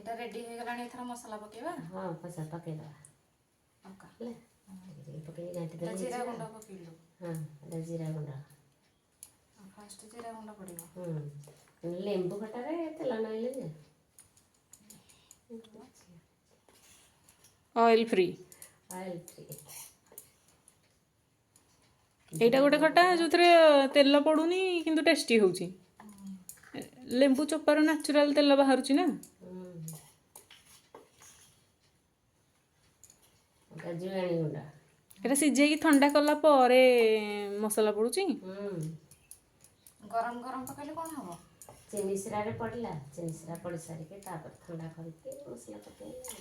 ଏଟା ରେଡି ହେଇଗଲାଣି ଏଥର ମସଲା ପକେଇବା। ହଁ ପଛରେ ପକେଇଦେବା ଲଙ୍କା ହେଲା ପକେଇ ଘାଣ୍ଟି ଦେଲେ ଜିରା ଗୁଣ୍ଡ ପକେଇଲୁ। ହଁ ଏଇଟା ଜିରା ଗୁଣ୍ଡ ଫାଷ୍ଟ ଜିରା ଗୁଣ୍ଡ ପଡ଼ିବ। ଲେମ୍ବୁ ଖଟାରେ ତେଲ ନହେଲେ ଯେ ଅଏଲ୍ ଫ୍ରି। Oil free. ଏଇଟା ଗୋଟେ ଖଟା ଯେଉଁଥିରେ ତେଲ ପଡ଼ୁନି କିନ୍ତୁ ଟେଷ୍ଟି ହେଉଛି। ଲେମ୍ବୁ ଚୋପାରୁ ନ୍ୟାଚୁରାଲ ତେଲ ବାହାରୁଛି ନା। ଜୁଆଣି ଗୁଣ୍ଡ ଏଟା ସିଝେଇକି ଥଣ୍ଡା କଲା ପରେ ମସଲା ପଡ଼ୁଛି। ଗରମ ଗରମ ପକେଇଲେ କ'ଣ ହବ? ଚିନି ଶିରାରେ ପଡ଼ିଲା ଚିନି ଶିରା ପଡ଼ି ସାରିକି ତାପରେ ଥଣ୍ଡା କରିକି ମସଲା ପକେଇଲେ